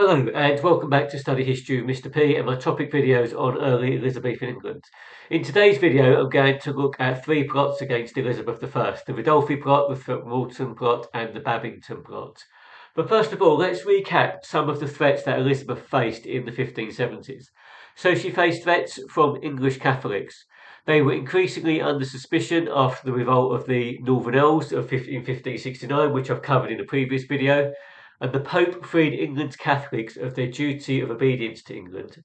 Hello and welcome back to Study History with Mr. P and my topic videos on early Elizabethan England. In today's video I'm going to look at three plots against Elizabeth I, the Ridolfi plot, the Throckmorton plot and the Babington plot. But first of all, let's recap some of the threats that Elizabeth faced in the 1570s. So she faced threats from English Catholics. They were increasingly under suspicion after the revolt of the Northern Earls in 1569, which I've covered in a previous video, and the Pope freed England's Catholics of their duty of obedience to England.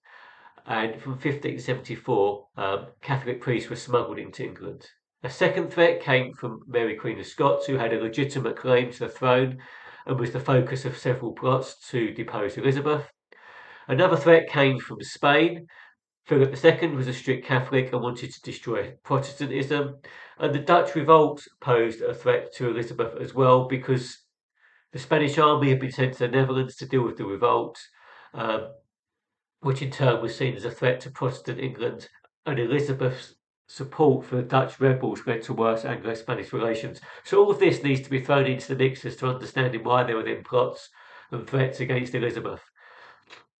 And from 1574, Catholic priests were smuggled into England. A second threat came from Mary Queen of Scots, who had a legitimate claim to the throne and was the focus of several plots to depose Elizabeth. Another threat came from Spain. Philip II was a strict Catholic and wanted to destroy Protestantism, and the Dutch revolt posed a threat to Elizabeth as well because the Spanish army had been sent to the Netherlands to deal with the revolt, which in turn was seen as a threat to Protestant England, and Elizabeth's support for the Dutch rebels led to worse Anglo-Spanish relations. So all of this needs to be thrown into the mix as to understanding why there were then plots and threats against Elizabeth.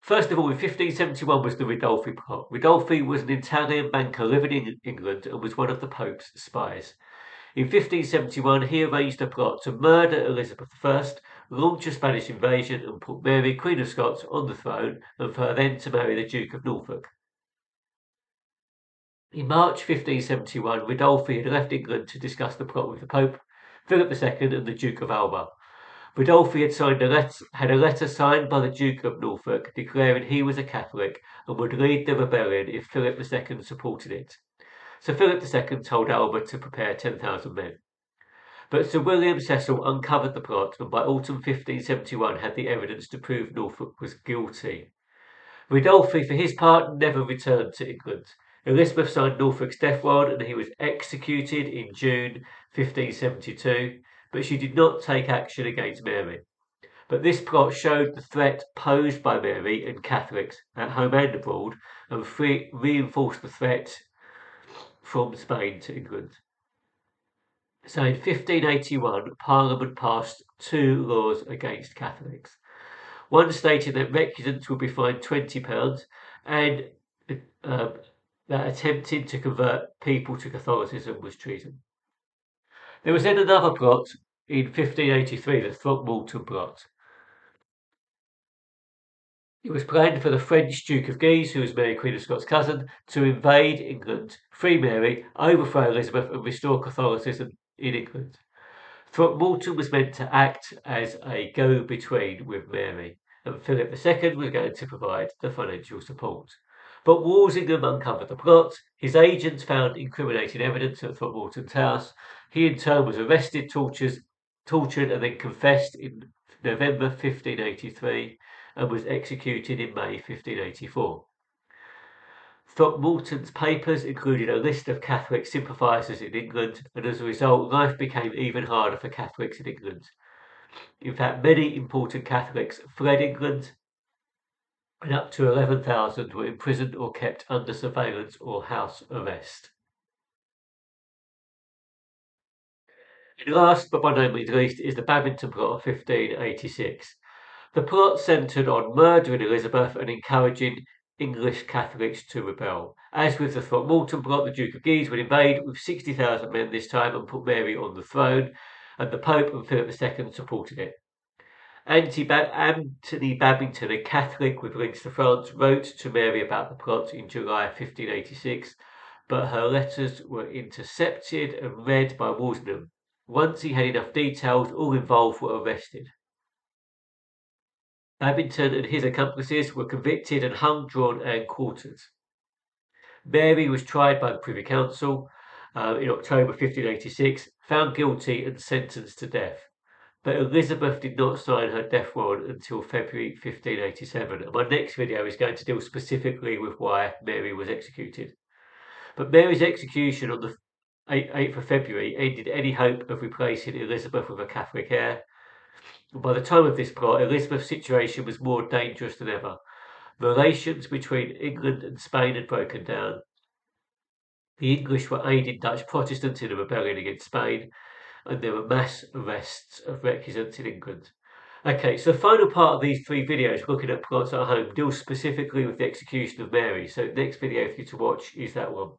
First of all, in 1571 was the Ridolfi plot. Ridolfi was an Italian banker living in England and was one of the Pope's spies. In 1571, he arranged a plot to murder Elizabeth I, launch a Spanish invasion, and put Mary, Queen of Scots, on the throne, and for her then to marry the Duke of Norfolk. In March 1571, Ridolfi had left England to discuss the plot with the Pope, Philip II, and the Duke of Alba. Ridolfi had a letter signed by the Duke of Norfolk declaring he was a Catholic and would lead the rebellion if Philip II supported it. So Philip II told Alba to prepare 10,000 men. But Sir William Cecil uncovered the plot and by autumn 1571 had the evidence to prove Norfolk was guilty. Ridolfi, for his part, never returned to England. Elizabeth signed Norfolk's death warrant and he was executed in June 1572, but she did not take action against Mary. But this plot showed the threat posed by Mary and Catholics at home and abroad and reinforced the threat from Spain to England. So in 1581, Parliament passed two laws against Catholics. One stating that recusants would be fined £20 and that attempting to convert people to Catholicism was treason. There was then another plot in 1583, the Throckmorton plot. It was planned for the French Duke of Guise, who was Mary Queen of Scots' cousin, to invade England, free Mary, overthrow Elizabeth and restore Catholicism in England. Throckmorton was meant to act as a go-between with Mary, and Philip II was going to provide the financial support. But Walsingham uncovered the plot. His agents found incriminating evidence at Throckmorton's house. He in turn was arrested, tortured, and then confessed in November 1583 and was executed in May 1584. Throckmorton's papers included a list of Catholic sympathisers in England, and as a result, life became even harder for Catholics in England. In fact, many important Catholics fled England, and up to 11,000 were imprisoned or kept under surveillance or house arrest. And last, but by no means least, is the Babington plot of 1586. The plot centred on murdering Elizabeth and encouraging English Catholics to rebel. As with the Throckmorton plot, the Duke of Guise would invade with 60,000 men this time and put Mary on the throne, and the Pope and Philip II supported it. Anthony Babington, a Catholic with links to France, wrote to Mary about the plot in July 1586, but her letters were intercepted and read by Walsingham. Once he had enough details, all involved were arrested. Babington and his accomplices were convicted and hung, drawn and quartered. Mary was tried by the Privy Council in October 1586, found guilty and sentenced to death. But Elizabeth did not sign her death warrant until February 1587, and my next video is going to deal specifically with why Mary was executed. But Mary's execution on the 8th of February ended any hope of replacing Elizabeth with a Catholic heir. By the time of this plot, Elizabeth's situation was more dangerous than ever. Relations between England and Spain had broken down. The English were aiding Dutch Protestants in a rebellion against Spain, and there were mass arrests of recusants in England. Okay, so the final part of these three videos, looking at plots at home, deals specifically with the execution of Mary. So next video for you to watch is that one.